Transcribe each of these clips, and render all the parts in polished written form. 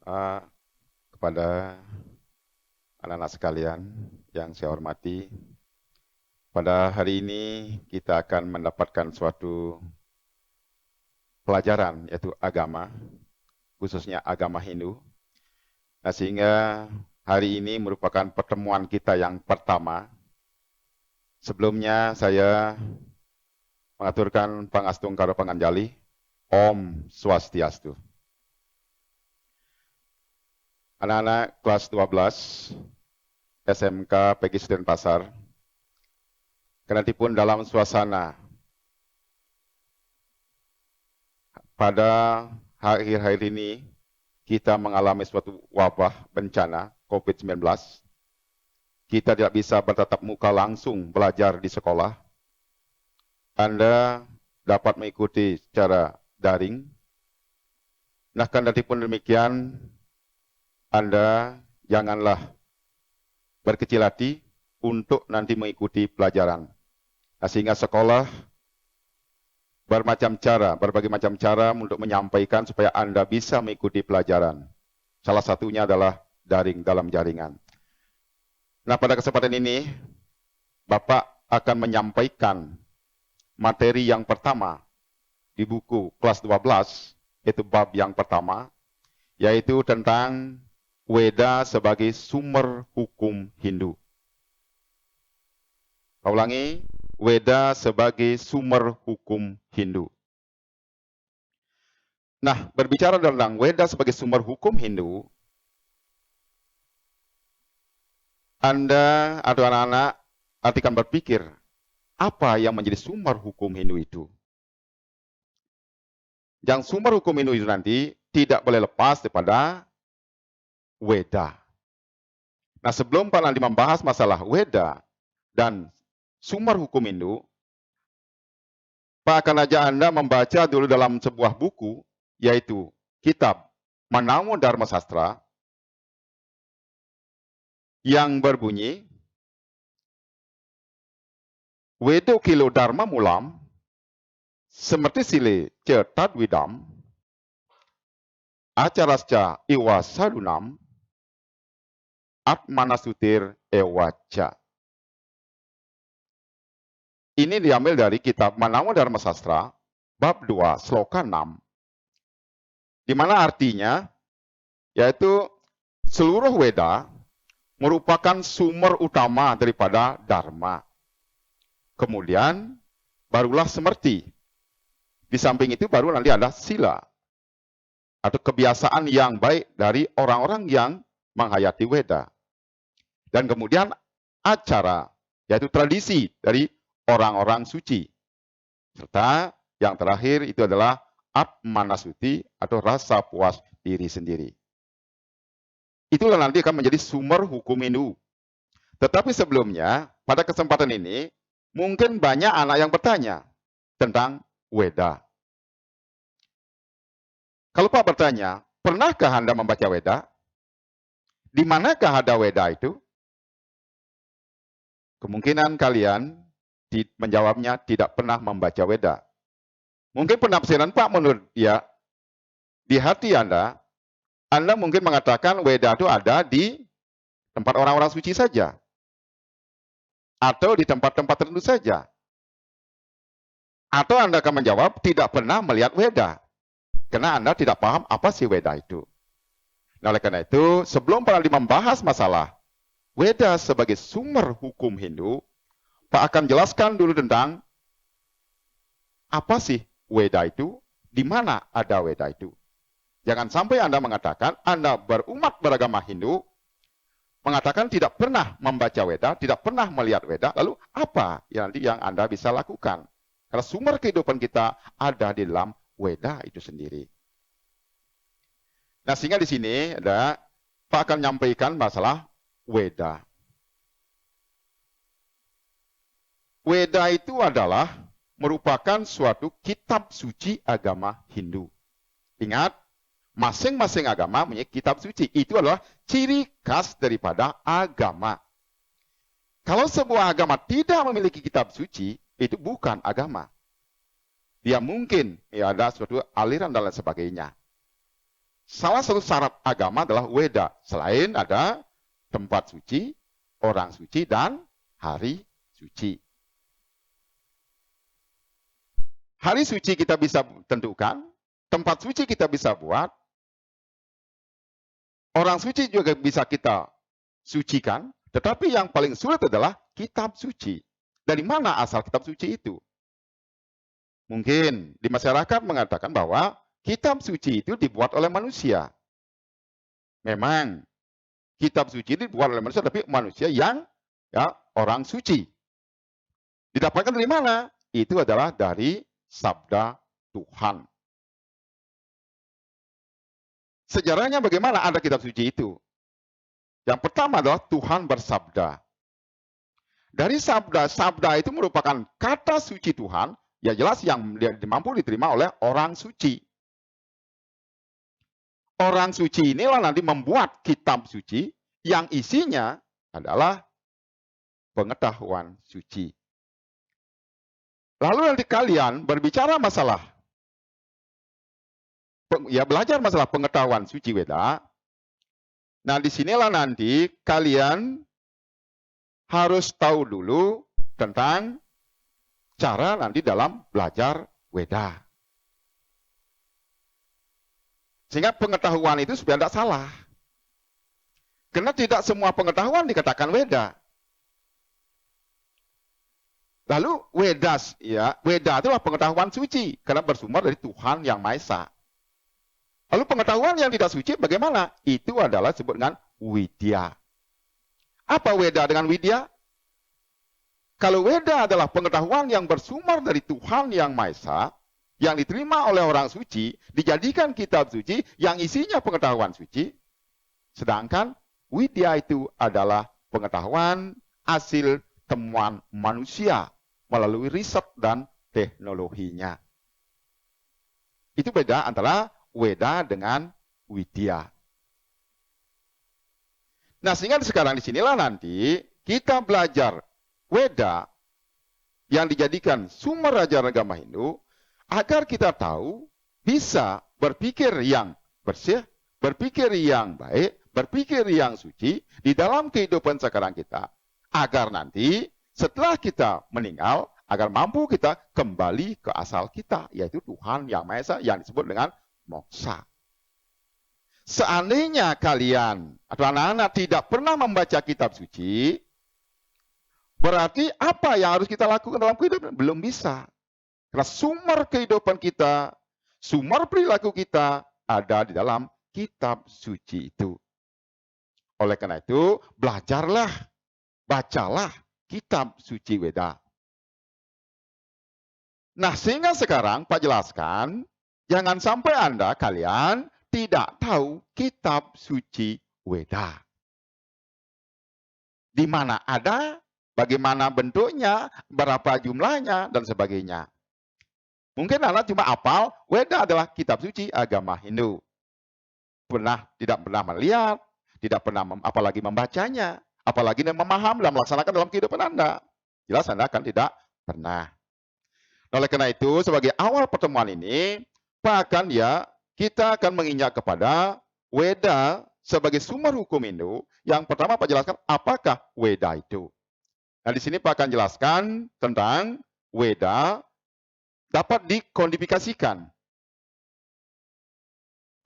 berdoa kepada anak-anak sekalian yang saya hormati. Pada hari ini kita akan mendapatkan suatu pelajaran yaitu agama, khususnya agama Hindu. Nah, sehingga hari ini merupakan pertemuan kita yang pertama. Sebelumnya saya mengaturkan Pangastung Karo Panganjali, Om Swastiastu. Anak-anak kelas 12 SMK Peggy Denpasar, kenatipun dalam suasana pada akhir-akhir ini kita mengalami suatu wabah bencana COVID-19. Kita tidak bisa bertatap muka langsung belajar di sekolah. Anda dapat mengikuti secara daring. Nah, kenatipun demikian, Anda janganlah berkecil hati untuk nanti mengikuti pelajaran. Nah, sehingga sekolah berbagai macam cara untuk menyampaikan supaya Anda bisa mengikuti pelajaran. Salah satunya adalah daring dalam jaringan. Nah, pada kesempatan ini, Bapak akan menyampaikan materi yang pertama di buku kelas 12, yaitu bab yang pertama, yaitu tentang Weda sebagai sumber hukum Hindu. Saya ulangi, Weda sebagai sumber hukum Hindu. Nah, berbicara tentang Weda sebagai sumber hukum Hindu, Anda atau anak-anak akan berpikir, apa yang menjadi sumber hukum Hindu itu? Yang sumber hukum Hindu itu nanti tidak boleh lepas daripada Weda. Nah, sebelum Pak nanti membahas masalah Weda dan sumber hukum Hindu, Pak akan ajak Anda membaca dulu dalam sebuah buku, yaitu kitab Manawo Dharma Sastra, yang berbunyi, Wedo Kilo Dharma Mulam, semerti sile cetat widam, acarasca iwa sadunam, atmanasutir ewaca. Ini diambil dari kitab Manawo Dharma Sastra, bab 2, sloka 6, di mana artinya, yaitu seluruh Weda merupakan sumber utama daripada Dharma. Kemudian, barulah semerti. Di samping itu baru nanti ada sila, atau kebiasaan yang baik dari orang-orang yang menghayati Weda. Dan kemudian acara, yaitu tradisi dari orang-orang suci. Serta yang terakhir itu adalah atmanasuti atau rasa puas diri sendiri. Itulah nanti akan menjadi sumber hukum Hindu. Tetapi sebelumnya, pada kesempatan ini, mungkin banyak anak yang bertanya tentang Weda. Kalau Pak bertanya, pernahkah Anda membaca Weda? Di manakah ada Weda itu? Kemungkinan kalian menjawabnya tidak pernah membaca Weda. Mungkin penafsiran Pak menurut dia, di hati Anda mungkin mengatakan Weda itu ada di tempat orang-orang suci saja. Atau di tempat-tempat tertentu saja. Atau Anda akan menjawab tidak pernah melihat Weda. Karena Anda tidak paham apa sih Weda itu. Nah, oleh karena itu, sebelum Pak Aldi membahas masalah Weda sebagai sumber hukum Hindu, Pak akan jelaskan dulu tentang apa sih Weda itu, di mana ada Weda itu. Jangan sampai Anda mengatakan Anda berumat beragama Hindu, mengatakan tidak pernah membaca Weda, tidak pernah melihat Weda, lalu apa yang nanti yang Anda bisa lakukan? Karena sumber kehidupan kita ada di dalam Weda itu sendiri. Nah, sehingga di sini ada Pak akan menyampaikan masalah Weda. Weda itu adalah merupakan suatu kitab suci agama Hindu. Ingat, masing-masing agama punya kitab suci. Itu adalah ciri khas daripada agama. Kalau sebuah agama tidak memiliki kitab suci, itu bukan agama. Dia mungkin ada suatu aliran dan lain sebagainya. salah satu syarat agama adalah Weda. Selain ada tempat suci, orang suci, dan hari suci. Hari suci kita bisa tentukan, tempat suci kita bisa buat, orang suci juga bisa kita sucikan, tetapi yang paling sulit adalah kitab suci. Dari mana asal kitab suci itu? Mungkin di masyarakat mengatakan bahwa kitab suci itu dibuat oleh manusia. Memang kitab suci dibuat oleh manusia, tapi manusia yang orang suci. Didapatkan dari mana? Itu adalah dari sabda Tuhan. Sejarahnya bagaimana ada kitab suci itu? Yang pertama adalah Tuhan bersabda. Dari sabda itu merupakan kata suci Tuhan, ya jelas yang mampu diterima oleh orang suci. Orang suci inilah nanti membuat kitab suci yang isinya adalah pengetahuan suci. Lalu nanti kalian berbicara masalah, belajar masalah pengetahuan suci Weda. Nah, disinilah nanti kalian harus tahu dulu tentang cara nanti dalam belajar Weda. Sehingga pengetahuan itu sebenarnya tidak salah. Karena tidak semua pengetahuan dikatakan Weda. Lalu Weda itulah pengetahuan suci karena bersumber dari Tuhan yang Maha Esa. Lalu pengetahuan yang tidak suci bagaimana? Itu adalah disebut dengan Widya. Apa Weda dengan Widya? Kalau Weda adalah pengetahuan yang bersumber dari Tuhan yang Maha Esa, yang diterima oleh orang suci, dijadikan kitab suci yang isinya pengetahuan suci. Sedangkan Widya itu adalah pengetahuan hasil temuan manusia melalui riset dan teknologinya. Itu beda antara Weda dengan Widya. Nah, sehingga sekarang disinilah nanti kita belajar Weda yang dijadikan sumber ajaran agama Hindu agar kita tahu bisa berpikir yang bersih, berpikir yang baik, berpikir yang suci di dalam kehidupan sekarang kita. Agar nanti setelah kita meninggal, agar mampu kita kembali ke asal kita, yaitu Tuhan yang Maha Esa yang disebut dengan moksa. Seandainya kalian atau anak-anak tidak pernah membaca kitab suci, berarti apa yang harus kita lakukan dalam kehidupan? Belum bisa. Karena sumber kehidupan kita, sumber perilaku kita ada di dalam kitab suci itu. Oleh karena itu, belajarlah, bacalah kitab suci Weda. Nah, sehingga sekarang Pak jelaskan, jangan sampai kalian tidak tahu kitab suci Weda. Di mana ada, bagaimana bentuknya, berapa jumlahnya, dan sebagainya. Mungkin anak cuma hafal, Weda adalah kitab suci agama Hindu. Tidak pernah melihat, tidak pernah apalagi membacanya, apalagi memaham dan melaksanakan dalam kehidupan Anda. Jelas Anda kan tidak pernah. Oleh karena itu, sebagai awal pertemuan ini, kita akan menginjak kepada Weda sebagai sumber hukum Hindu. Yang pertama Pak jelaskan apakah Weda itu. Nah, di sini Pak akan jelaskan tentang Weda dapat dikodifikasikan.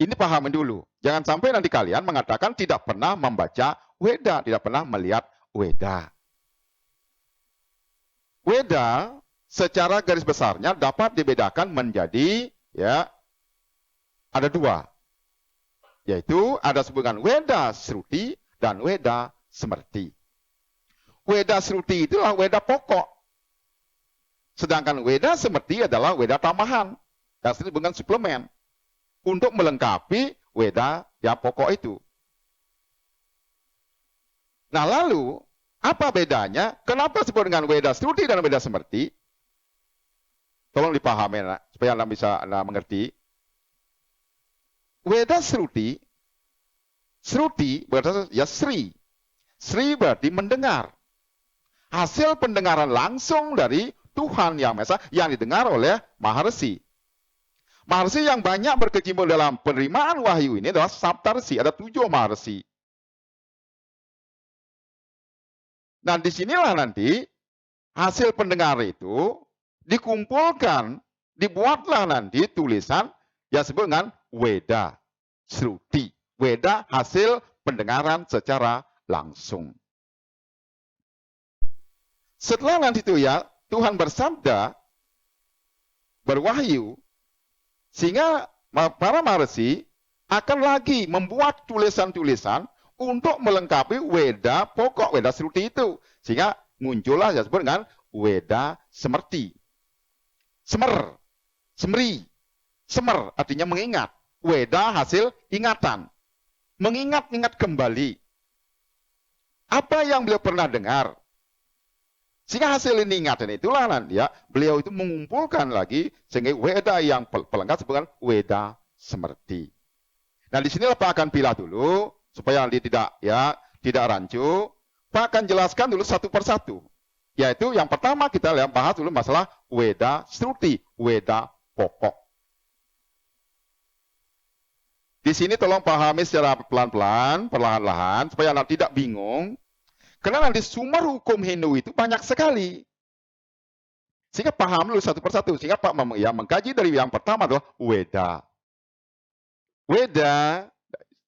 Ini pahamin dulu. Jangan sampai nanti kalian mengatakan tidak pernah membaca Weda, tidak pernah melihat Weda. Weda secara garis besarnya dapat dibedakan menjadi ada dua. Yaitu ada sebutan Weda Sruti dan Weda Smrti. Weda Sruti itulah Weda pokok. Sedangkan Weda Smrti adalah Weda tambahan. Yang disebut dengan suplemen. Untuk melengkapi Weda yang pokok itu. Nah, lalu apa bedanya? Kenapa disebut dengan Weda Sruti dan Weda Smrti? Tolong dipahami supaya Anda bisa mengerti. Weda Sruti berarti Sri. Sri berarti mendengar. Hasil pendengaran langsung dari Tuhan yang Maha Esa yang didengar oleh Maharesi. Maharsi yang banyak berkecimpung dalam penerimaan wahyu ini adalah Saptarsi, ada 7 Maharsi. Nah, disinilah nanti hasil pendengar itu dikumpulkan, dibuatlah nanti tulisan yang disebut dengan Weda Sruti. Weda hasil pendengaran secara langsung. Setelah nanti itu ya, Tuhan bersabda, berwahyu, sehingga para Maharsi akan lagi membuat tulisan-tulisan untuk melengkapi Weda pokok, Weda Sruti itu. Sehingga muncullah yang disebut dengan Weda Semerti. Semer, semri, semer artinya mengingat. Weda hasil ingatan. Mengingat-ingat kembali. Apa yang beliau pernah dengar. Sehingga hasil ini ingatan itulah nanti ya, beliau itu mengumpulkan lagi sehingga Weda yang pelengkap disebut Weda Semerti. Nah, di sinilah Pak akan pilah dulu supaya nanti tidak rancu. Pak akan jelaskan dulu satu persatu. Yaitu yang pertama kita bahas dulu masalah Weda Sruti, Weda pokok. Di sini tolong pahami secara pelan-pelan, perlahan-lahan supaya Anda tidak bingung. Karena nanti sumber hukum Hindu itu banyak sekali. Sehingga paham dulu satu persatu. Sehingga Pak mengkaji dari yang pertama adalah Weda. Weda,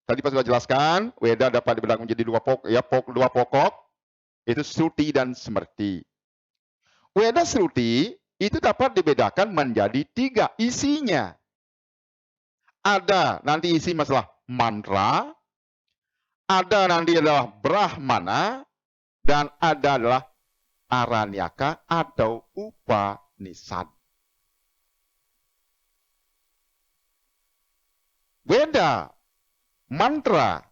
tadi Pak sudah jelaskan, Weda dapat dibedakan menjadi dua pokok, itu Sruti dan Semerti. Weda Sruti itu dapat dibedakan menjadi 3 isinya. Ada nanti isi masalah mantra, ada nanti adalah Brahmana, dan ada adalah Aranyaka atau Upanishad. Weda, mantra,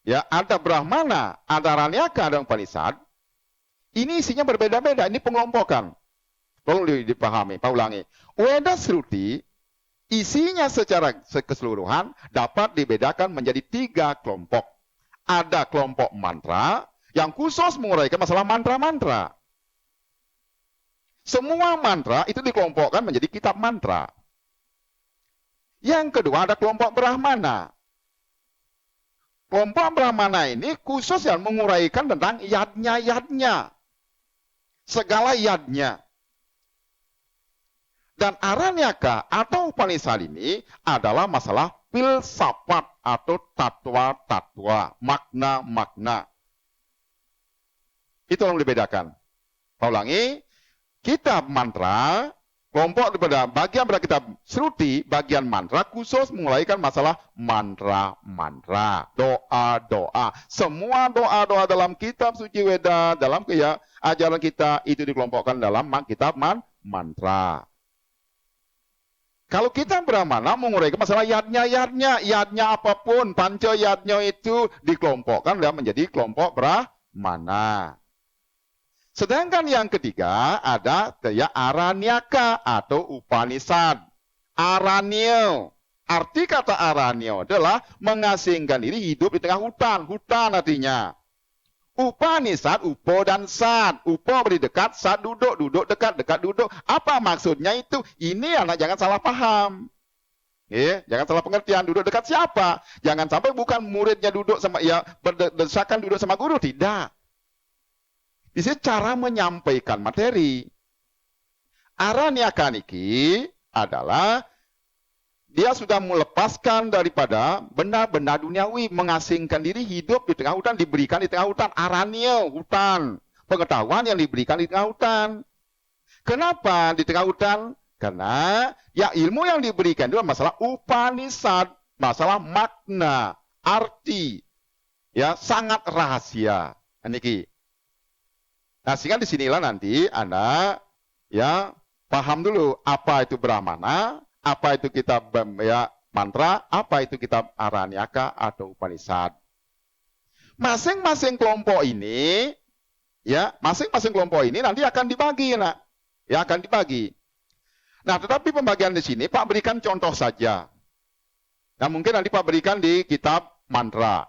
ya ada Brahmana, ada Aranyaka, ada Upanishad. Ini isinya berbeda-beda, ini pengelompokan. Tolong dipahami, Pak ulangi. Weda Sruti isinya secara keseluruhan dapat dibedakan menjadi 3 kelompok. Ada kelompok mantra yang khusus menguraikan masalah mantra-mantra. Semua mantra itu dikelompokkan menjadi kitab mantra. Yang kedua ada kelompok Brahmana. Kelompok Brahmana ini khusus yang menguraikan tentang yadnya. Segala yadnya. Dan Aranyaka atau Upanishad ini adalah masalah filsafat atau tatwa-tatwa, makna-makna. Itu yang dibedakan. Saya ulangi, kitab mantra, kelompok daripada bagian pada kitab Sruti, bagian mantra khusus menguraikan masalah mantra-mantra, doa-doa. Semua doa-doa dalam kitab suci Weda, dalam ajaran kita itu dikelompokkan dalam kitab mantra. Kalau kita Brahmana menguraikan masalah yadnya apapun, panca yadnya itu dikelompokkan menjadi kelompok Brahmana. Sedangkan yang ketiga ada Aranyaka atau Upanishad. Aranyo. Arti kata Aranyo adalah mengasingkan diri hidup di tengah hutan. Hutan artinya. Upanishad, upo dan sad. Upo beri dekat, sad duduk, duduk dekat, dekat duduk. Apa maksudnya itu? Ini anak jangan salah paham. Jangan salah pengertian. Duduk dekat siapa? Jangan sampai bukan muridnya duduk sama berdesakan duduk sama guru. Tidak. Di sini cara menyampaikan materi. Aranyaka niki adalah dia sudah melepaskan daripada benda-benda duniawi, mengasingkan diri hidup di tengah hutan, diberikan di tengah hutan. Aranyo, hutan. Pengetahuan yang diberikan di tengah hutan. Kenapa di tengah hutan? Karena ilmu yang diberikan itu masalah Upanishad, masalah makna, arti, sangat rahasia. Niki. Nah, sehingga disinilah nanti Anda paham dulu apa itu Brahmana, apa itu kitab mantra, apa itu kitab Aranyaka atau Upanishad. Masing-masing kelompok ini, masing-masing kelompok ini nanti akan dibagi, akan dibagi. Nah, tetapi pembagian di sini Pak berikan contoh saja. Nah, mungkin nanti Pak berikan di kitab mantra.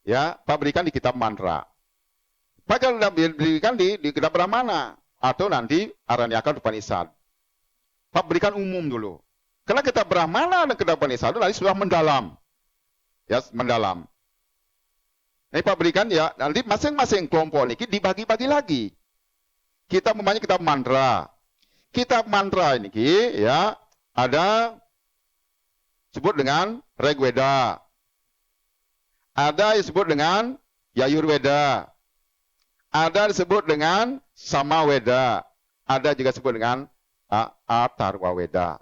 Pak berikan di kitab mantra. Pak akan diberikan di kitab Brahmana atau nanti Aranyaka Upanishad. Pak berikan umum dulu. Karena kita Brahmana dan kita Upanishad nanti sudah mendalam. Ya, mendalam. Ini Pak berikan ya, nanti masing-masing kelompok ini dibagi-bagi lagi. Kita memangnya kitab mantra. Kitab mantra ini ya, ada disebut dengan Rigveda. Ada disebut dengan Yajurveda. Ada disebut dengan Samaveda. Ada juga disebut dengan Atharvaveda.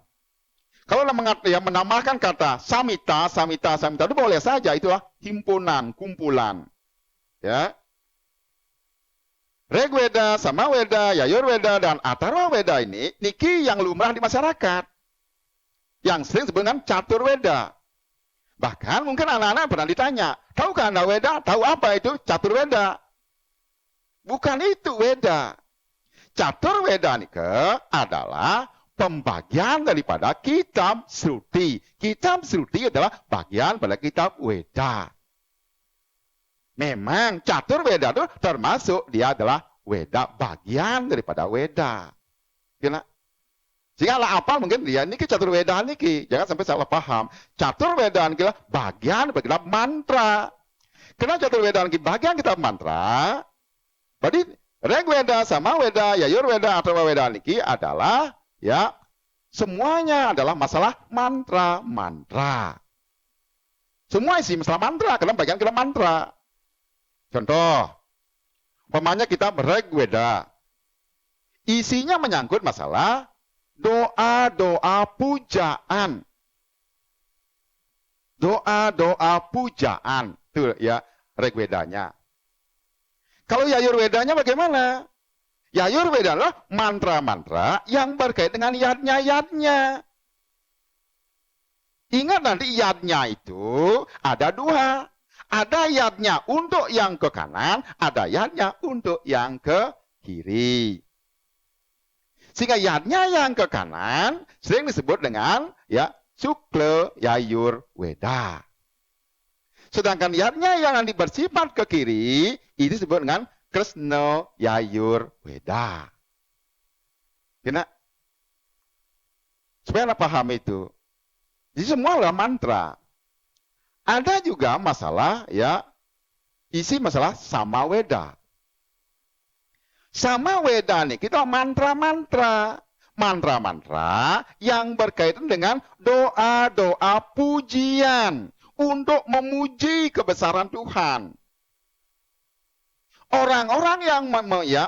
Kalau menambahkan kata samita itu boleh saja, itulah himpunan, kumpulan. Ya. Rigveda, Samaveda, Yajurveda dan Atharvaveda ini niki yang lumrah di masyarakat. Yang sering disebut dengan Caturveda. Bahkan mungkin anak-anak pernah ditanya, tahukah Anda Weda? Tahu apa itu Caturveda? Bukan itu Weda. Caturveda adalah pembagian daripada kitab Shruti. Kitab Shruti adalah bagian pada kitab Weda. Memang Caturveda itu termasuk dia adalah Weda, bagian daripada Weda. Kena? Sehingga lah apa mungkin dia ini Caturveda niki, jangan sampai salah paham. Caturveda niki bagian dari kitab mantra. Karena Caturveda niki bagian kitab mantra. Berarti Rigveda, Samaveda, Yajurveda, Atharvaveda niki adalah ya semuanya adalah masalah mantra. Semua isi masalah mantra, karena bagian kitab mantra. Contoh, umpamanya kitab Rigveda. Isinya menyangkut masalah doa-doa pujaan. Doa-doa pujaan. Itu ya Rigvedanya. Kalau Yajurvedanya bagaimana? Yajurveda adalah mantra-mantra yang berkait dengan yadnya. Ingat nanti yadnya itu ada dua. Ada yadnya untuk yang ke kanan, ada yadnya untuk yang ke kiri. Sehingga yadnya yang ke kanan sering disebut dengan ya Sukla Yajurveda. Sedangkan yadnya yang nanti bersifat ke kiri itu disebut dengan Krishna Yajurveda. Kena? Supaya Anda paham itu. Jadi semua adalah mantra. Ada juga masalah ya isi masalah Samaveda. Samaveda nih kita mantra-mantra. Mantra-mantra yang berkaitan dengan doa-doa pujian untuk memuji kebesaran Tuhan. Orang-orang yang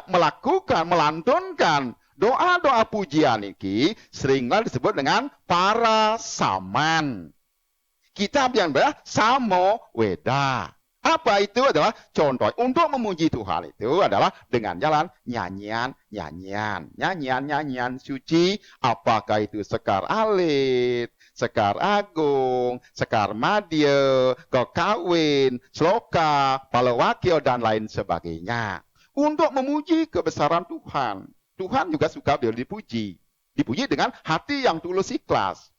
melakukan, melantunkan doa-doa pujian ini seringkali disebut dengan para saman. Kitab yang berbeda Samaveda. Apa itu adalah contoh untuk memuji Tuhan itu adalah dengan jalan nyanyian suci. Apakah itu Sekar Alit, Sekar Agung, Sekar Madya, Kekawin, Sloka, Palawakya dan lain sebagainya. Untuk memuji kebesaran Tuhan. Tuhan juga suka dipuji. Dipuji dengan hati yang tulus ikhlas.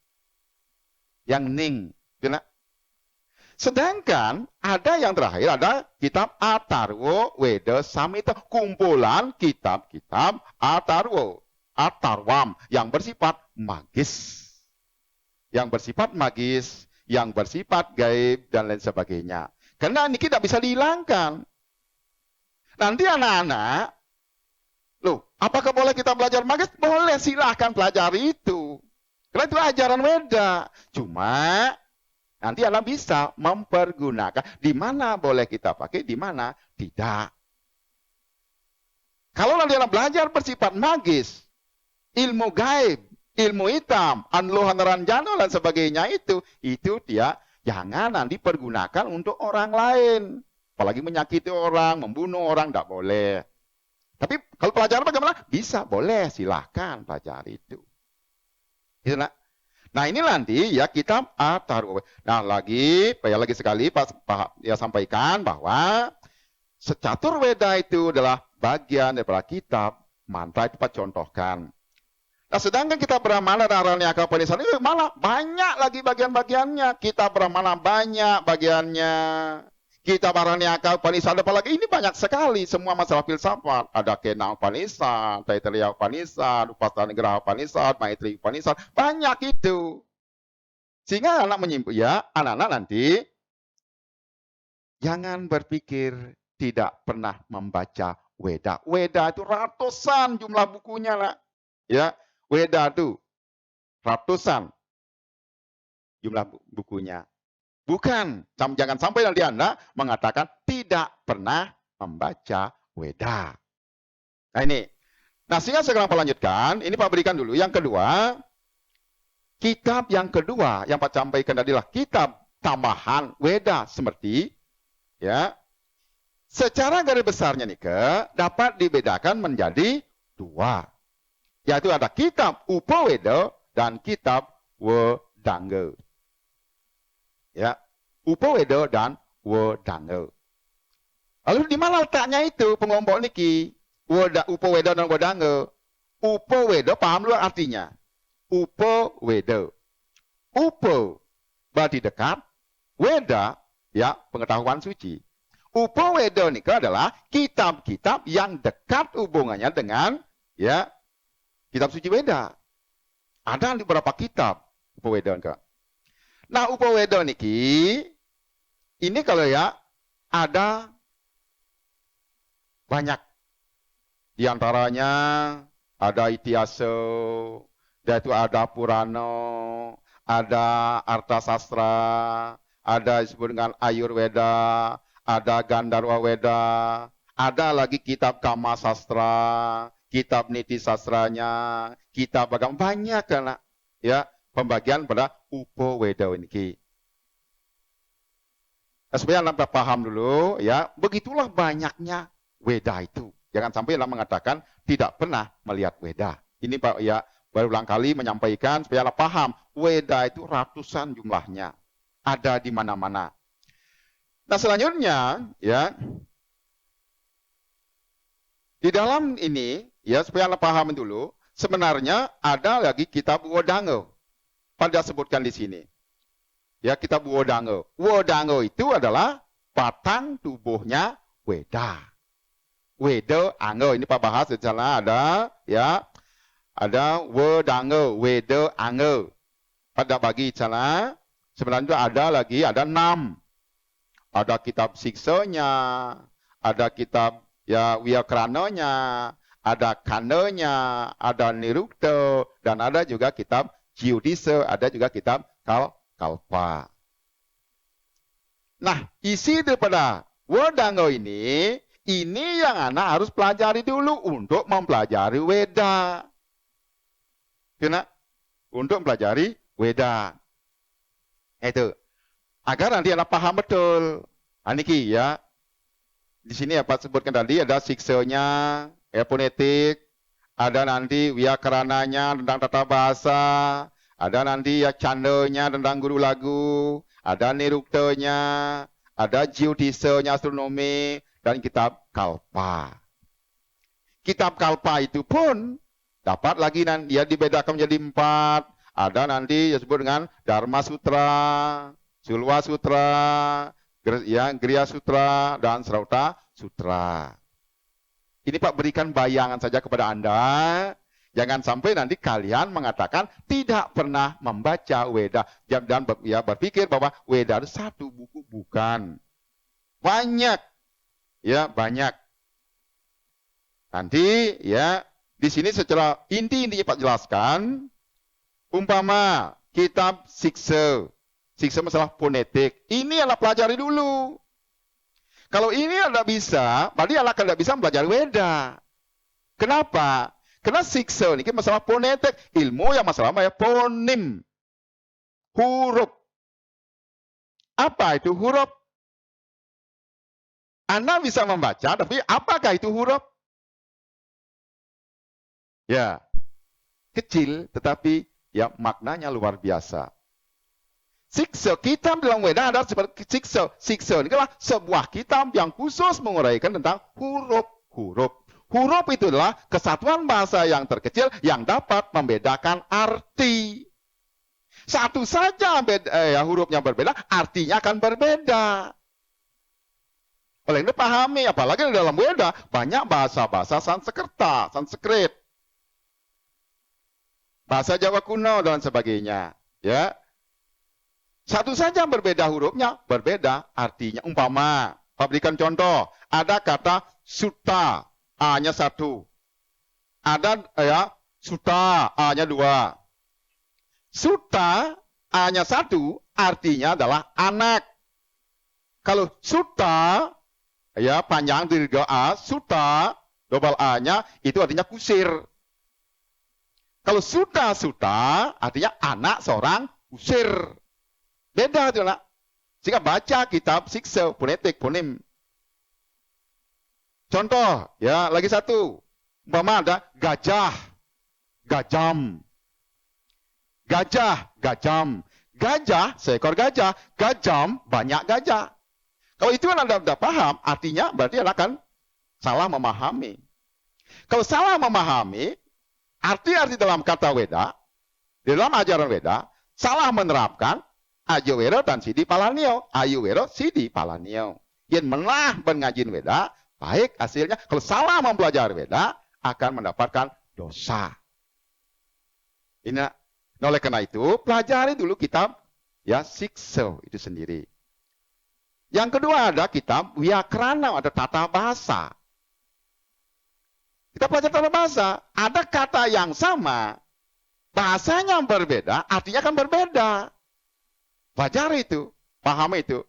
Yang ning. Sedangkan ada yang terakhir, ada kitab Atharvaveda Samhita, kumpulan kitab-kitab Atharvam yang bersifat magis. Yang bersifat gaib dan lain sebagainya. Karena ini tidak bisa dihilangkan. Nanti anak-anak, loh, apakah boleh kita belajar magis? Boleh, silahkan pelajari itu. Karena itu ajaran Weda. Cuma nanti Anda bisa mempergunakan di mana boleh kita pakai, di mana tidak. Kalau nanti Anda belajar bersifat magis, ilmu gaib, ilmu hitam, anlohan ranjana dan sebagainya itu dia jangan nanti pergunakan untuk orang lain. Apalagi menyakiti orang, membunuh orang, tidak boleh. Tapi kalau pelajaran bagaimana? Bisa, boleh, silahkan pelajari itu. Gitu, nak? Nah ini nanti ya kitab Atharvaveda. Nah lagi sekali ya sampaikan bahwa Caturveda itu adalah bagian daripada kitab mantra itu Pak contohkan. Nah sedangkan kitab Brahmana dan Aranyaka Upanishad itu malah banyak lagi bagian-bagiannya. Kitab Brahmana banyak bagiannya. Kitab Aranyaka Upanishad, apalagi ini banyak sekali semua masalah filsafat. Ada Kena Upanishad, Taittiriya Upanishad, Upasanigraha Upanishad, Maitri Upanishad, banyak itu. Sehingga anak menyimpul ya, anak-anak nanti jangan berpikir tidak pernah membaca Weda. Weda itu ratusan jumlah bukunya lah. Ya, Weda itu ratusan jumlah bukunya. Bukan, jangan sampai nanti Anda mengatakan tidak pernah membaca Weda. Nah ini. Nah sehingga sekarang Pak lanjutkan, ini Pak berikan dulu. Yang kedua, kitab yang kedua yang Pak sampaikan adalah kitab tambahan Weda seperti ya. Secara garis besarnya nih dapat dibedakan menjadi dua. Yaitu ada kitab Upaweda dan kitab Wedanga. Ya, Upaweda dan Wedanga. Lalu di mana letaknya itu pengelompok niki? Upaweda dan Wedanga. Upaweda paham dulu artinya. Upaweda. Upa berarti dekat, Weda ya pengetahuan suci. Upaweda niki adalah kitab-kitab yang dekat hubungannya dengan ya kitab suci Weda. Ada beberapa kitab Upaweda niki. Nah, Upaweda niki ini kalau ya ada banyak. Di antaranya ada Itiasa, dan itu ada Purana, ada Arthasastra, ada disebut dengan Ayurveda, ada Gandharva Weda, ada lagi kitab Kama Sastra, kitab Niti Sastranya, kitab banyak kan ya. Pembagian pada Upaweda ini. Supaya Anda paham dulu, ya, begitulah banyaknya Weda itu. Jangan sampai Anda mengatakan tidak pernah melihat Weda. Ini Pak ya berulang kali menyampaikan supaya Anda paham, Weda itu ratusan jumlahnya, ada di mana-mana. Nah selanjutnya, ya, di dalam ini, ya supaya Anda paham dulu, sebenarnya ada lagi kitab Wedanga. Pada sebutkan di sini. Ya, kitab Wedanga. Wedanga itu adalah batang tubuhnya Weda. Weda Anga. Ini Pak bahas di sana ada ya. Ada Wedanga, Weda Anga. Pada bagi sana sebenarnya ada 6. Ada kitab siksanya, ada kitab ya Vyakrananya, ada Kananya, ada Nirukta dan ada juga kitab Jiudisa, ada juga kitab Kalpa. Nah, isi daripada Wedanga ini yang anak harus pelajari dulu untuk mempelajari Weda. Kena? Untuk mempelajari Weda. Itu. Agar nanti anak paham betul. Aniki ya. Di sini apa sebutkan tadi ada siksanya, fonetik, ada nanti Vyakarananya tentang tata bahasa, ada nanti ya candanya tentang guru lagu, ada Niruktanya, ada Jiudisanya astronomi, dan kitab Kalpa. Kitab Kalpa itu pun dapat lagi nanti dia dibedakan menjadi 4. Ada nanti disebut dengan Dharma Sutra, Sulwa Sutra, ya, Griya Sutra, dan Srauta Sutra. Ini Pak berikan bayangan saja kepada Anda. Jangan sampai nanti kalian mengatakan tidak pernah membaca Weda. Dan ya, berpikir bahwa Weda itu satu buku. Bukan. Banyak. Ya, banyak. Nanti ya di sini secara inti-intinya Pak jelaskan. Umpama kitab Siksa. Siksa masalah fonetik. Ini adalah pelajari dulu. Kalau ini Anda bisa, berarti Anda tidak bisa belajar Weda. Kenapa? Karena siksa ini masalah fonetik, ilmu yang masalah fonim. Huruf. Apa itu huruf? Anda bisa membaca, tapi apakah itu huruf? Ya, kecil, tetapi ya maknanya luar biasa. Siksa, kitab dalam Weda ada seperti siksa. Siksa ini adalah sebuah kitab yang khusus menguraikan tentang huruf-huruf. Huruf itu adalah kesatuan bahasa yang terkecil yang dapat membedakan arti. Satu saja hurufnya berbeda, artinya akan berbeda. Paling dipahami, apalagi di dalam Weda banyak bahasa-bahasa Sanskrit, bahasa Jawa kuno dan sebagainya. Ya, satu saja berbeda hurufnya, berbeda artinya. Umpama, berikan contoh, ada kata sutta, A-nya 1. Ada ya sutta, A-nya 2. Sutta, A-nya 1, artinya adalah anak. Kalau sutta, ya panjang dirga A, sutta, double A-nya, itu artinya kusir. Kalau suta artinya anak seorang kusir. Beda itu nak. Jika baca kitab siksa, fonetik, fonim. Contoh, ya lagi satu. Umpama ada gajah, gajam. Gajah, gajam. Gajah, seekor gajah. Gajam, banyak gajah. Kalau itu Anda sudah paham, artinya berarti Anda akan salah memahami. Kalau salah memahami, arti-arti dalam kata Weda, dalam ajaran Weda, salah menerapkan Ajowero dan Sidi Palanio. Ayuwero, Sidi Palanio. Yang menah mengajin Weda, baik hasilnya. Kalau salah mempelajari Weda, akan mendapatkan dosa. Ini, oleh karena itu, pelajari dulu kitab ya Siksa itu sendiri. Yang kedua ada kitab Wyakarana, ada tata bahasa. Kita pelajari tata bahasa, ada kata yang sama, bahasanya berbeda, artinya kan berbeda. Pelajari itu, paham itu.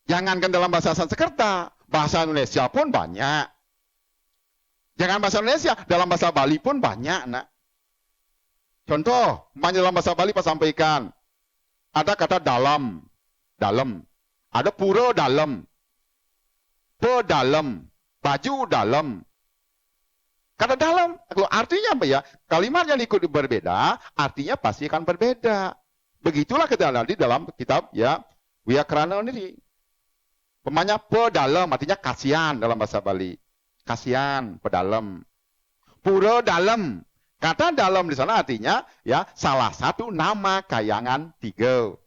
Jangankan dalam bahasa Sanskerta, bahasa Indonesia pun banyak. Jangan bahasa Indonesia, dalam bahasa Bali pun banyak, nak. Contoh, dalam bahasa Bali Pak sampaikan, ada kata dalam, dalam. Ada pura dalam, pedalam, baju dalam. Kata dalam, kalau artinya apa ya? Kalimat yang ikut berbeda, artinya pasti akan berbeda. Begitulah kita nanti dalam kitab ya Wyakarana ini. Pemanya pedalam, artinya kasihan dalam bahasa Bali. Kasihan, pedalam. Pura dalam. Kata dalam di sana artinya ya salah satu nama kayangan 3.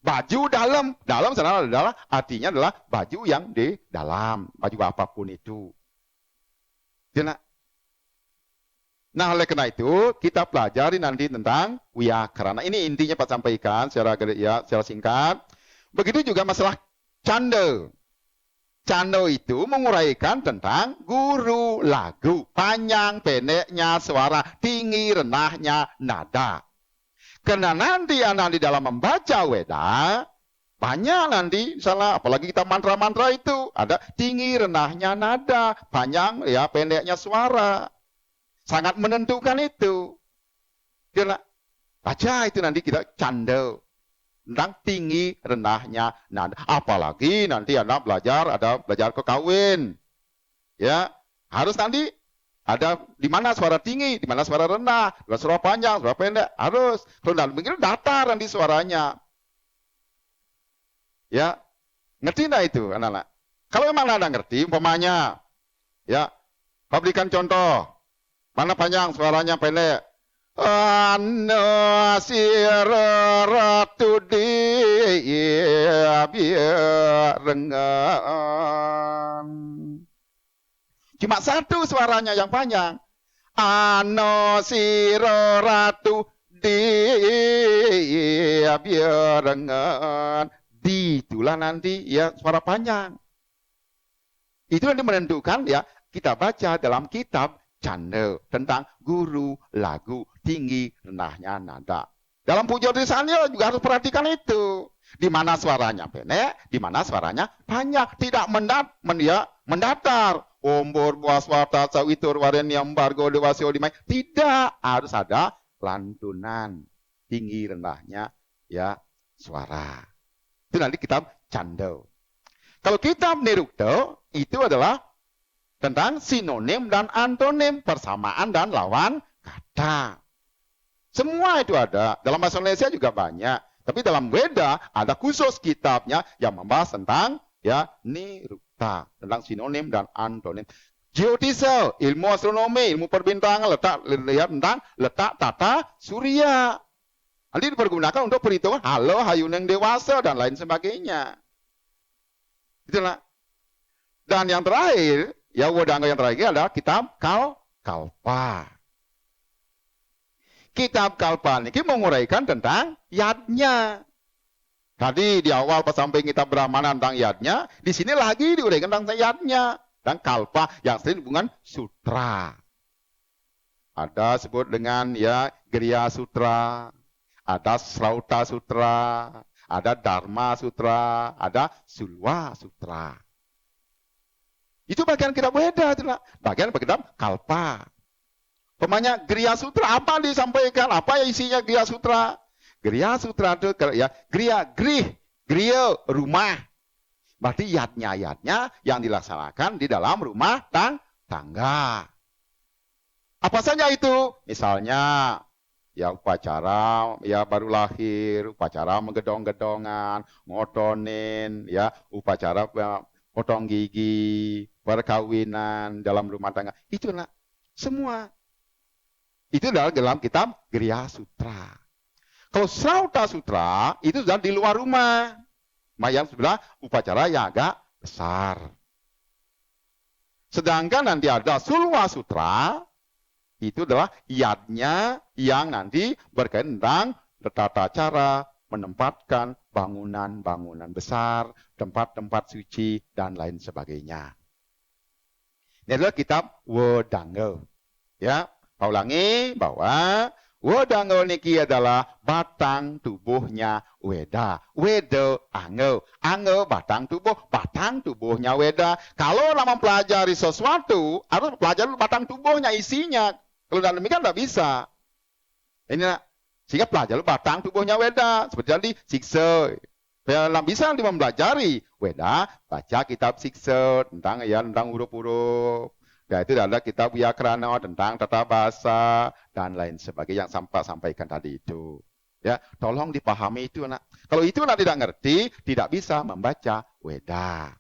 Baju dalam sana adalah artinya adalah baju yang di dalam, baju apapun itu. Nah, oleh karena itu kita pelajari nanti tentang Wyakarana. Ini intinya Pak sampaikan secara singkat. Begitu juga masalah canda. Canda itu menguraikan tentang guru lagu, panjang pendeknya suara, tinggi renahnya nada. Karena nanti anak di dalam membaca Weda, banyak nanti misalnya apalagi kita mantra-mantra itu ada tinggi renahnya nada, panjang ya pendeknya suara. Sangat menentukan itu. Karena baca itu nanti kita canda tentang tinggi renahnya nada. Apalagi nanti anak ada belajar kekawin. Ya, harus nanti ada di mana suara tinggi, di mana suara rendah, di mana suara panjang, suara pendek, harus. Kalau dalam begini datar nanti suaranya. Ya, ngerti enggak itu anak-anak? Kalau memang Anda ngerti, umpamanya, ya, berikan contoh. Mana panjang, suaranya pendek. Anasiratu biarengan. Cuma satu suaranya yang panjang. Anosiratu biarengan. Itulah nanti ya suara panjang. Itu nanti menentukan ya kita baca dalam kitab canda tentang guru lagu tinggi renahnya nada. Dalam puja Trisanyo juga harus perhatikan itu. Di mana suaranya pendek, di mana suaranya panjang, tidak mendatar. Ombor buas wata sawitur wareniam bargo dewasio dimai. Tidak, harus ada lantunan tinggi rendahnya ya suara. Itu nanti kitab canda. Kalau kitab nirukta itu adalah tentang sinonim dan antonim, persamaan dan lawan kata. Semua itu ada. Dalam bahasa Indonesia juga banyak. Tapi dalam Weda ada khusus kitabnya yang membahas tentang ya nirukta, tentang sinonim dan antonim. Geodesel, ilmu astronomi, ilmu perbintangan, lihat tentang letak tata surya. Nanti dipergunakan untuk perhitungan halo hayuneng dewasa dan lain sebagainya. Itulah. Dan yang terakhir, ya Wedangga yang terakhir adalah kitab Kalpa. Kitab Kalpa ini menguraikan tentang yadnya. Tadi di awal pas sampai kitab Brahmana tentang yadnya, di sini lagi diuraikan tentang yadnya. Dan Kalpa yang sering hubungan sutra. Ada sebut dengan ya Griya Sutra, ada Srauta Sutra, ada Dharma Sutra, ada Sulwa Sutra. Itu bagian kitab Weda, bagian kitab Kalpa. Pemanya Griya Sutra, apa disampaikan? Apa isinya Griya Sutra? Griya Sutra itu ya Griya rumah. Berarti yadnya yang dilaksanakan di dalam rumah tangga. Apa saja itu? Misalnya ya upacara ya baru lahir, upacara menggedong-gedongan, ngotonin, ya upacara potong gigi, perkawinan dalam rumah tangga. Itulah semua. Itu dalam kitab Griya Sutra. Kalau Srauta Sutra itu sudah di luar rumah. Yang sebelah upacara yang agak besar. Sedangkan nanti ada Sulwa Sutra, itu adalah yadnya yang nanti berkaitan tentang tata cara menempatkan bangunan-bangunan besar, tempat-tempat suci, dan lain sebagainya. Ini adalah kitab Wedangga. Ya, saya ulangi bahwa Wedangga niki adalah batang tubuhnya Weda. Weda angge. Angge batang tubuhnya Weda. Kalau nak mempelajari sesuatu, harus pelajari batang tubuhnya, isinya. Kalau tidak demikian tidak bisa. Ini sehingga pelajari batang tubuhnya Weda. Seperti tadi siksa. Kalau bisa mempelajari Weda, baca kitab siksa tentang huruf-huruf. Ya, itu adalah kitab Vyakrana tentang tata bahasa dan lain sebagainya yang sampaikan tadi itu. Ya, tolong dipahami itu, nak. Kalau itu nak tidak ngerti, tidak bisa membaca Weda.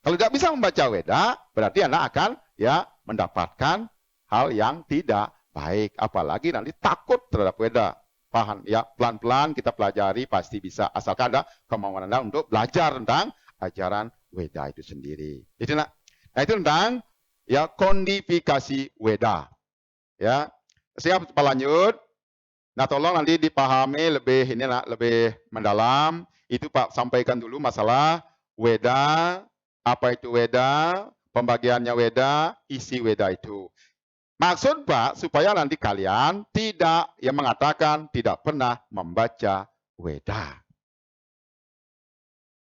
Kalau tidak bisa membaca Weda, berarti anak akan ya mendapatkan hal yang tidak baik, apalagi nanti takut terhadap Weda. Paham ya, pelan-pelan kita pelajari pasti bisa, asalkan ada kemauan Anda untuk belajar tentang ajaran Weda itu sendiri. Itu nak. Nah, itu tentang ya kodifikasi Weda. Ya. Siap lanjut. Nah, tolong nanti dipahami lebih lebih mendalam. Itu Pak sampaikan dulu masalah Weda, apa itu Weda, pembagiannya Weda, isi Weda itu. Maksud Pak supaya nanti kalian tidak yang mengatakan tidak pernah membaca Weda.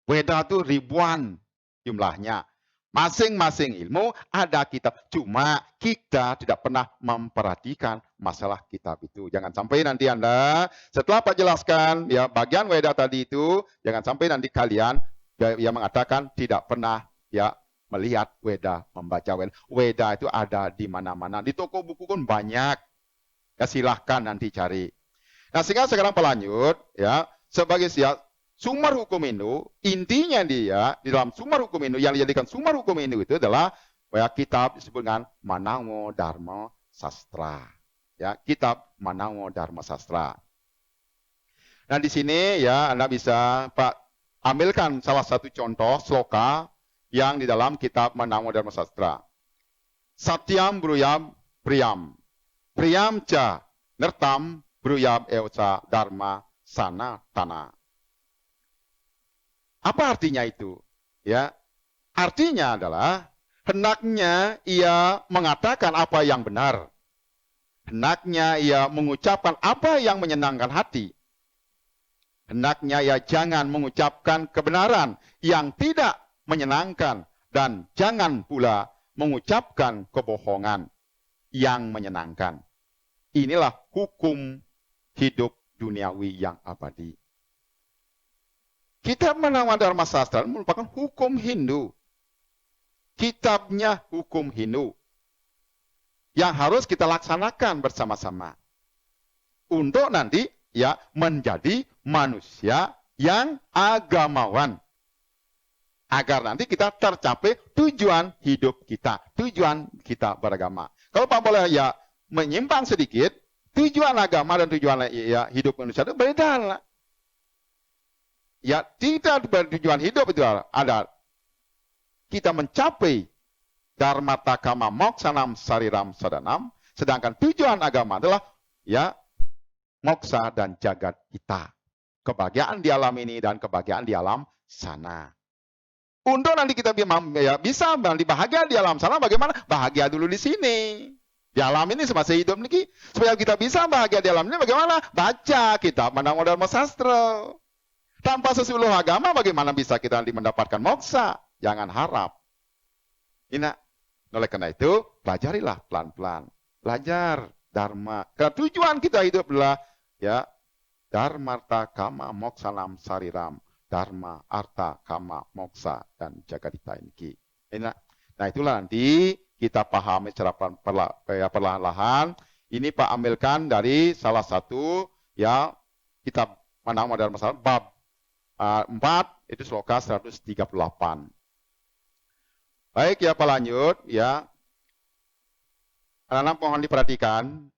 Weda itu ribuan jumlahnya. Masing-masing ilmu ada kitab. Cuma kita tidak pernah memperhatikan masalah kitab itu. Jangan sampai nanti Anda, setelah Pak jelaskan ya bagian Weda tadi itu, jangan sampai nanti kalian yang mengatakan tidak pernah ya melihat Weda, membaca Weda. Weda itu ada di mana-mana. Di toko buku pun banyak. Ya silahkan nanti cari. Nah sehingga sekarang pelanjut ya sebagai sumber hukum Hindu, intinya dia di dalam sumber hukum Hindu yang dijadikan sumber hukum Hindu itu adalah ya, kitab disebut dengan Manawo Dharma Sastra. Ya, kitab Manawo Dharma Sastra. Nah, di sini ya Anda bisa Pak ambilkan salah satu contoh sloka yang di dalam kitab Manawo Dharma Sastra. Satyam bruyam priyam. Priyam ca nertam bruyam eoca dharma sana tanah. Apa artinya itu? Ya, artinya adalah hendaknya ia mengatakan apa yang benar. Hendaknya ia mengucapkan apa yang menyenangkan hati. Hendaknya ia jangan mengucapkan kebenaran yang tidak menyenangkan dan jangan pula mengucapkan kebohongan yang menyenangkan. Inilah hukum hidup duniawi yang abadi. Kitab Manawo Dharma Sastra merupakan hukum Hindu. Kitabnya hukum Hindu. Yang harus kita laksanakan bersama-sama. Untuk nanti ya menjadi manusia yang agamawan. Agar nanti kita tercapai tujuan hidup kita. Tujuan kita beragama. Kalau Pak boleh ya menyimpang sedikit, tujuan agama dan tujuan ya, hidup manusia itu beda lah. Ya, tidak bertujuan hidup itu ada kita mencapai Dharma Kama Moksanam Sariram Sadanam, sedangkan tujuan agama adalah ya moksa dan jagat kita. Kebahagiaan di alam ini dan kebahagiaan di alam sana. Untuk nanti kita bisa nanti bahagia di alam sana, bagaimana? Bahagia dulu di sini. Di alam ini semasa hidup ini. Supaya kita bisa bahagia di alam ini, bagaimana? Baca kitab Manang Dharma Sastra. Tanpa seluruh agama, bagaimana bisa kita nanti mendapatkan moksa? Jangan harap. Ini, oleh karena itu, pelajarilah pelan-pelan. Belajar Dharma. Karena tujuan kita hidup adalah ya Dharma Kama Moksanam Sariram. Dharma, Arta, Kama, Moksa, dan Jagadita ini. Nah itulah nanti kita pahami secara perlahan-lahan. Ini Pak ambilkan dari salah satu ya kitab Manang Dharma Sastra bab 4 itu sloka 138. Baik ya Pak lanjut ya. Anak-anak mohon diperhatikan.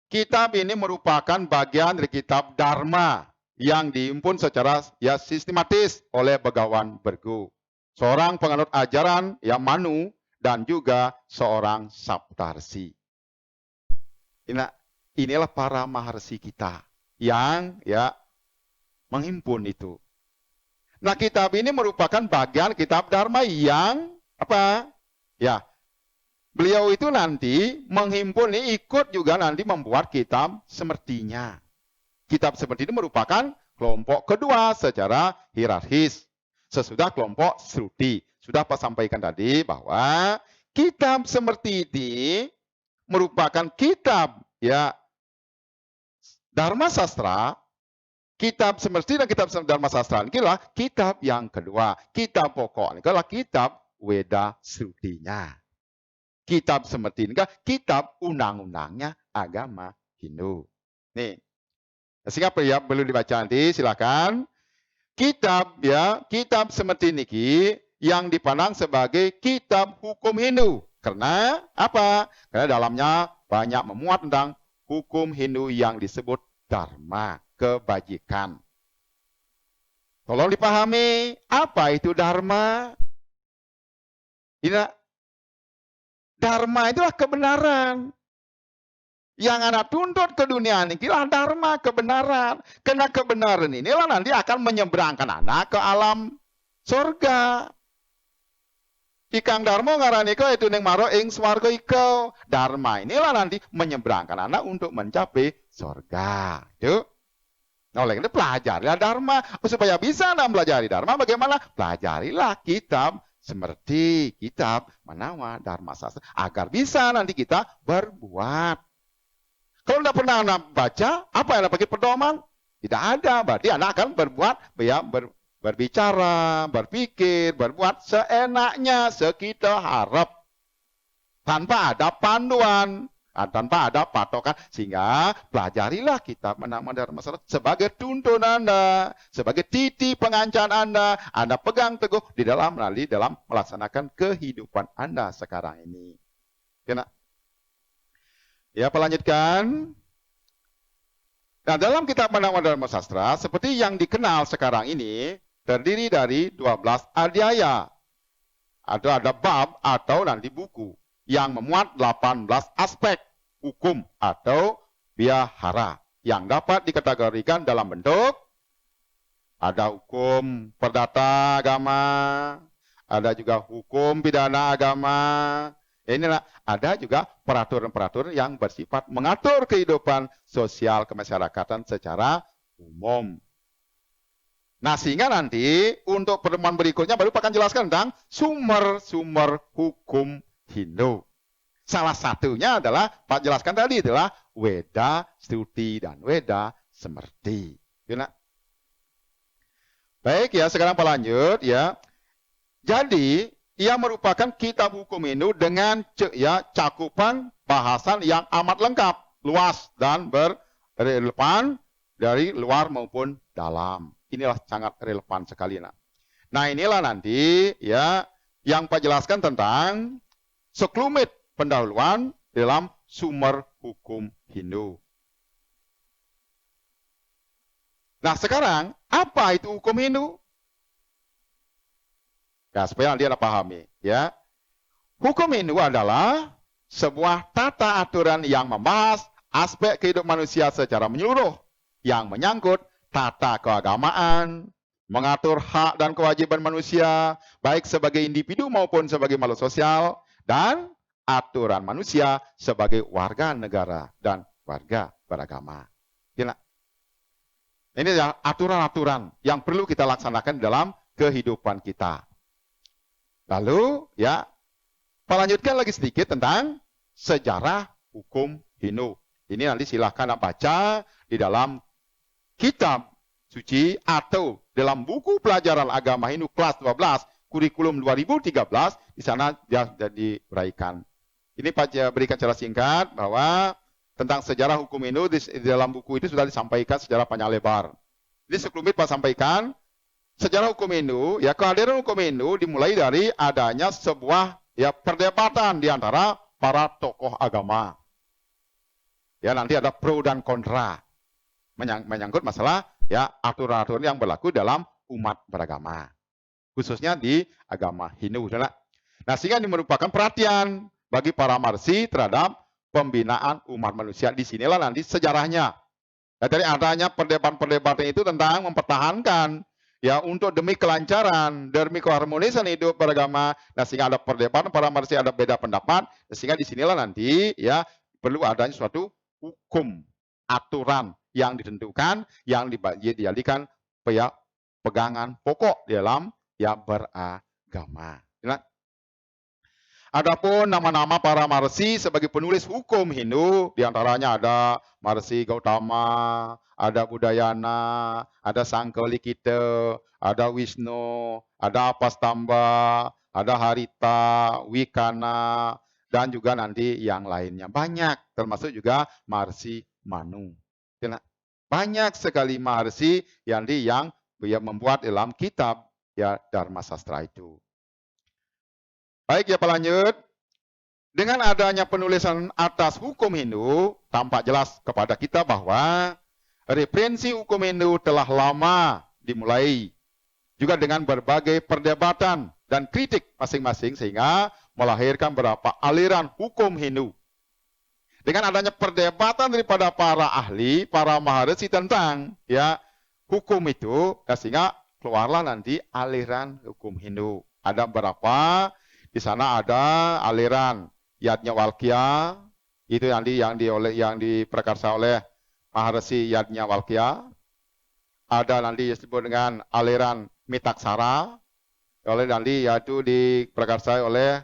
Kitab ini merupakan bagian dari kitab Dharma yang dihimpun secara ya sistematis oleh Begawan Bergu, seorang penganut ajaran yang Manu dan juga seorang Saptarsi. Inilah para maharsi kita yang ya menghimpun itu. Nah, kitab ini merupakan bagian kitab Dharma yang apa? Ya, beliau itu nanti menghimpun ini ikut juga nanti membuat kitab semertinya. Kitab seperti ini merupakan kelompok kedua secara hierarkis. Sesudah kelompok Sruti. Sudah Pak sampaikan tadi bahwa kitab seperti ini merupakan kitab ya Dharma Sastra. Kitab seperti dan kitab Dharma Sastra ini adalah kitab yang kedua. Kitab pokok ini adalah kitab Weda Srutinya. Kitab seperti ini adalah kitab undang-undangnya agama Hindu. Nih. Sehingga ya perlu dibaca nanti, silakan. Kitab ya, kitab seperti ini yang dipandang sebagai kitab hukum Hindu. Karena apa? Karena dalamnya banyak memuat tentang hukum Hindu yang disebut Dharma, kebajikan. Tolong dipahami, apa itu Dharma? Dharma itulah kebenaran. Yang anak tuntut ke dunia ini adalah Dharma, kebenaran. Karena kebenaran inilah nanti akan menyeberangkan anak ke alam surga. Ikang Dharma ngarani kau itu neng maro ing swarga ikau. Dharma inilah nanti menyeberangkan anak untuk mencapai surga. Itu. Nah, oleh itu pelajarilah Dharma. Supaya bisa anda pelajari Dharma, bagaimana? Pelajarilah kitab seperti kitab Manawa Dharma Sastra. Agar bisa nanti kita berbuat. Kalau tidak pernah Anda baca, apa yang Anda pakai pedoman? Tidak ada. Berarti Anda akan berbuat, berbicara, berpikir, berbuat seenaknya, sekita harap. Tanpa ada panduan, tanpa ada patokan. Sehingga pelajarilah kitab Manang Dharma Sastra sebagai tuntunan Anda, sebagai titik pengancan Anda. Anda pegang teguh di dalam melaksanakan kehidupan Anda sekarang ini. Kena? Ya, pelanjutkan. Nah, dalam kitab Manang Dharma Sastra, seperti yang dikenal sekarang ini, terdiri dari 12 adhyaya. Ada bab atau nanti buku yang memuat 18 aspek hukum atau vihara yang dapat dikategorikan dalam bentuk ada hukum perdata agama, ada juga hukum pidana agama. Inilah ada juga peraturan-peraturan yang bersifat mengatur kehidupan sosial kemasyarakatan secara umum. Nah, sehingga nanti untuk pertemuan berikutnya baru akan jelaskan tentang sumber-sumber hukum Hindu. Salah satunya adalah Pak jelaskan tadi adalah Weda Stuti dan Weda Semerti. Baik ya, sekarang Pak lanjut ya. Jadi ia merupakan kitab hukum Hindu dengan cakupan bahasan yang amat lengkap, luas dan berrelevan dari luar maupun dalam. Inilah sangat relevan sekali. Nah, inilah nanti ya yang Pak jelaskan tentang sekelumit pendahuluan dalam sumber hukum Hindu. Nah, sekarang apa itu hukum Hindu? Ya, supaya nanti Anda pahami, ya. Hukum Hindu adalah sebuah tata aturan yang membahas aspek kehidupan manusia secara menyeluruh yang menyangkut tata keagamaan, mengatur hak dan kewajiban manusia baik sebagai individu maupun sebagai makhluk sosial, dan aturan manusia sebagai warga negara dan warga beragama. Ini adalah aturan-aturan yang perlu kita laksanakan dalam kehidupan kita. Lalu, ya, lanjutkan lagi sedikit tentang sejarah hukum Hindu. Ini nanti silahkan baca di dalam kitab suci atau dalam buku pelajaran agama Hindu kelas 12, kurikulum 2013, di sana sudah diuraikan. Ini Pak berikan secara singkat bahwa tentang sejarah hukum Hindu di dalam buku itu sudah disampaikan secara panjang lebar. Jadi sekelumit Pak sampaikan, sejarah hukum Hindu, ya kehadiran hukum Hindu dimulai dari adanya sebuah ya perdebatan di antara para tokoh agama. Ya nanti ada pro dan kontra menyangkut masalah ya aturan-aturan yang berlaku dalam umat beragama, khususnya di agama Hindu. Nah, sehingga ini merupakan perhatian bagi para marsi terhadap pembinaan umat manusia. Di sinilah nanti sejarahnya. Nah, dari adanya perdebatan-perdebatan itu tentang mempertahankan ya untuk demi kelancaran, demi keharmonisan hidup beragama. Nah, sehingga ada perdebatan para marsi, ada beda pendapat. Sehingga di sinilah nanti ya perlu adanya suatu hukum, aturan yang ditentukan, yang dijadikan ya pegangan pokok dalam ya beragama. Nah, adapun nama-nama para marsi sebagai penulis hukum Hindu, diantaranya ada Marsi Gautama, ada Budayana, ada Sangkalikita, ada Wisnu, ada Apastamba, ada Harita, Wikana, dan juga nanti yang lainnya. Banyak, termasuk juga Marsi Manu. Banyak sekali Marsi yang membuat dalam kitab ya Dharma Sastra itu. Baik ya Pak lanjut. Dengan adanya penulisan atas hukum Hindu, tampak jelas kepada kita bahwa referensi hukum Hindu telah lama dimulai. Juga dengan berbagai perdebatan dan kritik masing-masing sehingga melahirkan beberapa aliran hukum Hindu. Dengan adanya perdebatan daripada para ahli, para maharsi tentang ya hukum itu, sehingga keluarlah nanti aliran hukum Hindu. Ada berapa? Di sana ada aliran Yajnavalkya, itu nanti yang diperkarsa oleh Maharsi Yajnavalkya. Ada nanti disebut dengan aliran Mitaksara, oleh nanti yaitu diperkarsai oleh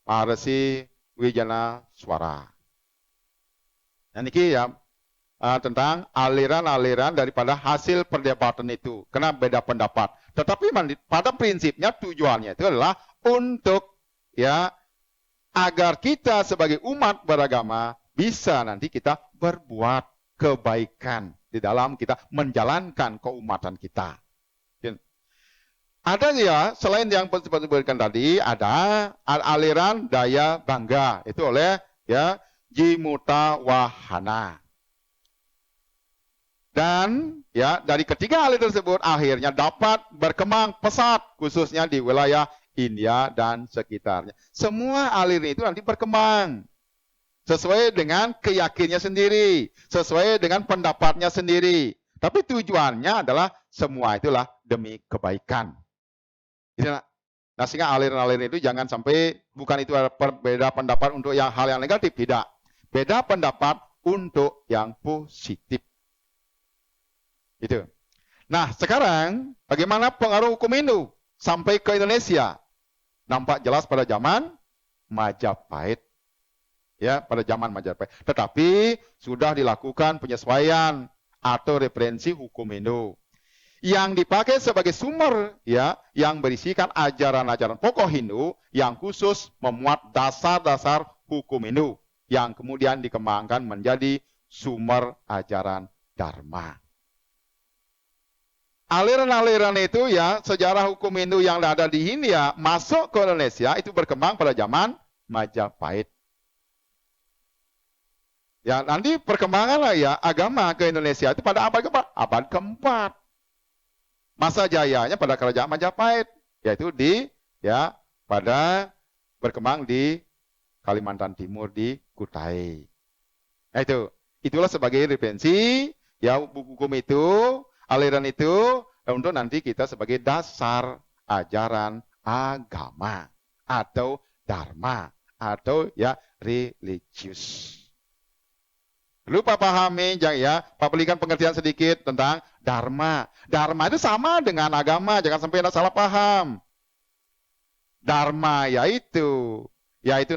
Maharsi Wijanaswara. Dan ini ya tentang aliran-aliran daripada hasil perdebatan itu, karena beda pendapat. Tetapi pada prinsipnya tujuannya itu adalah untuk ya agar kita sebagai umat beragama bisa nanti kita berbuat kebaikan di dalam kita menjalankan keumatan kita. Ada ya selain yang seperti disebutkan tadi, ada aliran daya bangga itu oleh ya Jimuta Wahana. Dan ya dari ketiga aliran tersebut akhirnya dapat berkembang pesat khususnya di wilayah India dan sekitarnya. Semua aliran itu nanti berkembang sesuai dengan keyakinannya sendiri, sesuai dengan pendapatnya sendiri. Tapi tujuannya adalah semua itulah demi kebaikan. Nah, sehingga aliran-aliran itu jangan sampai bukan itu berbeda pendapat untuk hal yang negatif, tidak. Beda pendapat untuk yang positif. Itu. Nah, sekarang bagaimana pengaruh hukum Hindu sampai ke Indonesia? Nampak jelas pada zaman Majapahit. Ya, pada zaman Majapahit. Tetapi sudah dilakukan penyesuaian atau referensi hukum Hindu yang dipakai sebagai sumber ya yang berisikan ajaran-ajaran pokok Hindu yang khusus memuat dasar-dasar hukum Hindu yang kemudian dikembangkan menjadi sumber ajaran Dharma. Aliran-aliran itu ya sejarah hukum Hindu yang ada di India masuk ke Indonesia itu berkembang pada zaman Majapahit. Ya nanti perkembangan ya agama ke Indonesia itu pada abad keempat. Abad keempat. Masa jayanya pada kerajaan Majapahit, yaitu di ya pada berkembang di Kalimantan Timur di Kutai. Nah, itulah sebagai referensi ya buku hukum itu, aliran itu untuk nanti kita sebagai dasar ajaran agama atau dharma atau ya religius. Lupa pahami ya, berikan pengertian sedikit tentang dharma. Dharma itu sama dengan agama, jangan sampai ada salah paham. Dharma yaitu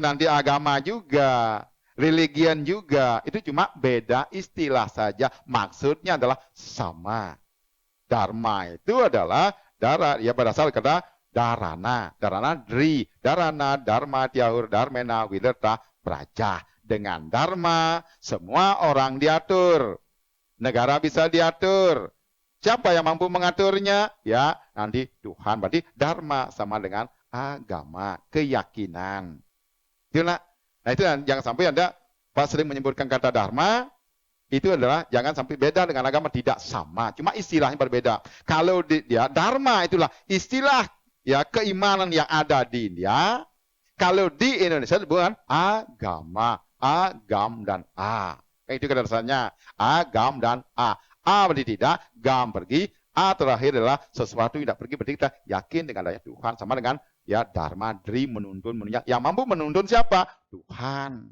nanti agama juga, religion juga, itu cuma beda istilah saja, maksudnya adalah sama. Dharma itu adalah ya berasal kata dharana, dharma, tiahur, dharmena, widerta, praja. Dengan dharma, semua orang diatur. Negara bisa diatur. Siapa yang mampu mengaturnya? Ya, nanti Tuhan. Berarti dharma sama dengan agama, keyakinan. Itulah. Nah, itu jangan sampai Anda pas sering menyebutkan kata dharma, itu adalah jangan sampai beda dengan agama, tidak sama. Cuma istilahnya berbeda. Kalau dharma itulah istilah ya keimanan yang ada di India. Kalau di Indonesia bukan agama. Agam dan A. Itu kan dasarnya. Agam dan A. A berarti tidak, gam pergi. A terakhir adalah sesuatu yang tidak pergi, berarti kita yakin dengan adanya Tuhan. Sama dengan ya dharma, dri, menuntun, menunjuk. Yang mampu menuntun siapa? Tuhan.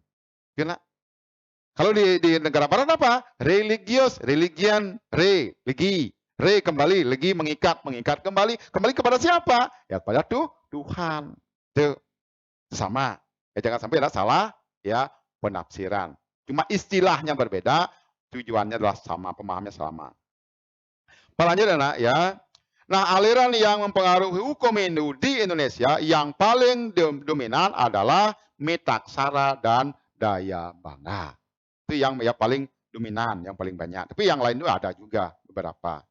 Kena. Kalau di negara barat apa? Religius, religion, religi. Re kembali, legi mengikat kembali. Kembali kepada siapa? Ya kepada Tuhan. Itu sama. Ya, jangan sampai ada salah ya penafsiran. Cuma istilahnya berbeda, tujuannya adalah sama, pemahamannya sama. Selanjutnya ya. Nah, aliran yang mempengaruhi hukum Hindu di Indonesia yang paling dominan adalah Mitaksara dan Dayabanga. Itu yang ya paling dominan, yang paling banyak. Tapi yang lain itu ada juga beberapa.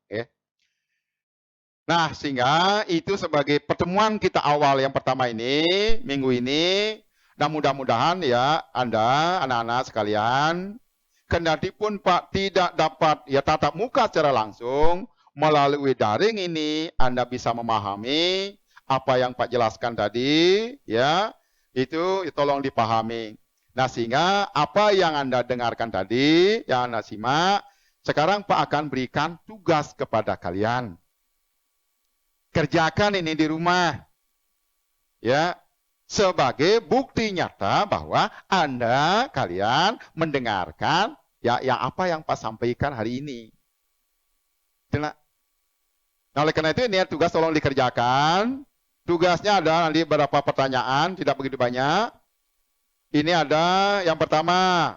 Nah, sehingga itu sebagai pertemuan kita awal yang pertama ini, minggu ini. Dan mudah-mudahan ya Anda, anak-anak sekalian, kendati pun Pak tidak dapat ya tatap muka secara langsung, melalui daring ini Anda bisa memahami apa yang Pak jelaskan tadi, ya itu tolong dipahami. Nah, sehingga apa yang Anda dengarkan tadi, yang Anda simak, sekarang Pak akan berikan tugas kepada kalian. Kerjakan ini di rumah. Ya, sebagai bukti nyata bahwa Anda, kalian mendengarkan ya apa yang Pak sampaikan hari ini. Nah, oleh karena itu ini tugas tolong dikerjakan. Tugasnya ada nanti beberapa pertanyaan, tidak begitu banyak. Ini ada yang pertama.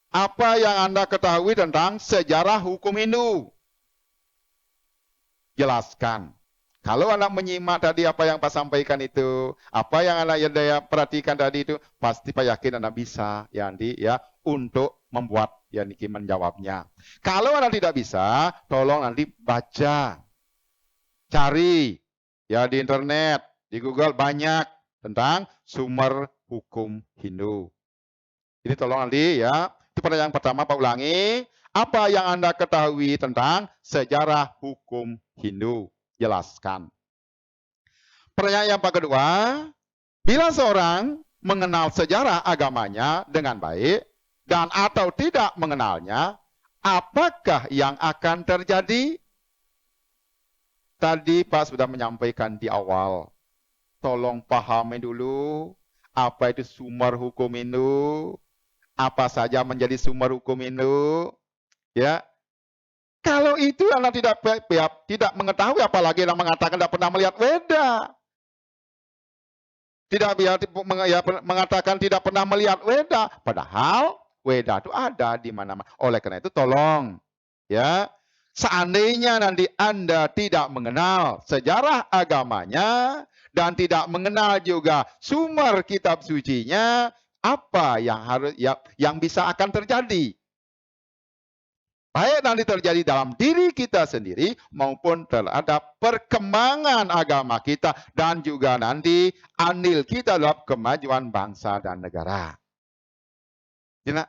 Apa yang Anda ketahui tentang sejarah hukum Hindu? Jelaskan. Kalau Anda menyimak tadi apa yang Pak sampaikan itu, apa yang Anda perhatikan tadi itu, pasti Pak yakin Anda bisa ya nanti ya untuk membuat ya Niki menjawabnya. Kalau Anda tidak bisa, tolong nanti baca, cari ya di internet, di Google banyak tentang sumber hukum Hindu. Ini tolong nanti ya, itu pertanyaan pertama Pak ulangi, apa yang Anda ketahui tentang sejarah hukum Hindu? Jelaskan. Pertanyaan yang kedua, bila seorang mengenal sejarah agamanya dengan baik dan atau tidak mengenalnya, apakah yang akan terjadi? Tadi Pak sudah menyampaikan di awal. Tolong pahami dulu apa itu sumber hukum Hindu, apa saja menjadi sumber hukum Hindu, ya. Kalau itu Anda tidak mengetahui, apalagi Anda mengatakan tidak pernah melihat Weda. Tidak mengatakan tidak pernah melihat Weda, padahal Weda itu ada di mana-mana. Oleh karena itu tolong ya, seandainya nanti Anda tidak mengenal sejarah agamanya dan tidak mengenal juga sumber kitab sucinya, apa yang bisa akan terjadi? Baik nanti terjadi dalam diri kita sendiri maupun terhadap perkembangan agama kita dan juga nanti andil kita dalam kemajuan bangsa dan negara. Jadi,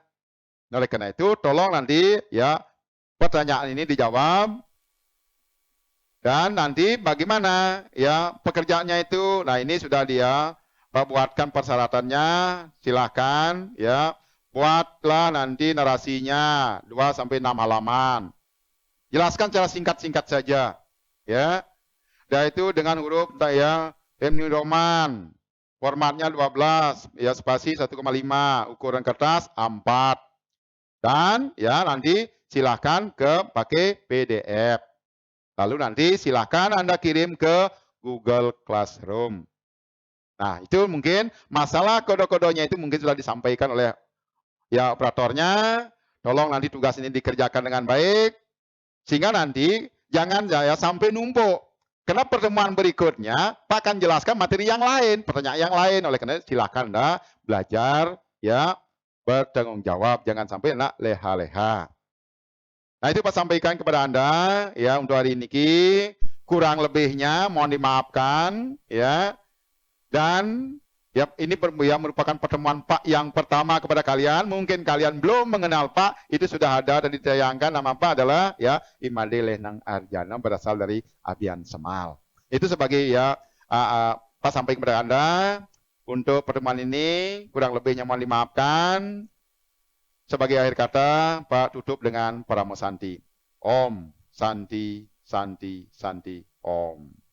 oleh karena itu tolong nanti ya pertanyaan ini dijawab Dan nanti bagaimana ya pekerjaannya itu? Nah, ini sudah dia buatkan persyaratannya, silahkan ya buatlah nanti narasinya 2 sampai 6 halaman. Jelaskan secara singkat-singkat saja ya. Dan itu dengan huruf ya New Roman. Formatnya 12 ya spasi 1,5, ukuran kertas A4. Dan ya nanti silahkan pakai PDF. Lalu nanti silahkan Anda kirim ke Google Classroom. Nah, itu mungkin masalah kode-kodenya itu mungkin sudah disampaikan oleh ya operatornya. Tolong nanti tugas ini dikerjakan dengan baik. Sehingga nanti jangan ya sampai numpuk. Karena pertemuan berikutnya Pak akan jelaskan materi yang lain, pertanyaan yang lain. Oleh karena itu silakan Anda belajar ya bertanggung jawab, jangan sampai nak leha-leha. Nah, itu Pak sampaikan kepada Anda ya untuk hari ini. Kurang lebihnya mohon dimaafkan ya. Dan ya ini merupakan pertemuan Pak yang pertama kepada kalian. Mungkin kalian belum mengenal Pak, itu sudah ada dan ditayangkan. Nama Pak adalah ya Imade Lenang Arjana, berasal dari Abian Semal. Itu sebagai ya Pak sampaikan kepada Anda untuk pertemuan ini. Kurang lebihnya mohon dimaafkan. Sebagai akhir kata, Pak tutup dengan Paramo Santi. Om Santi Santi Santi Om.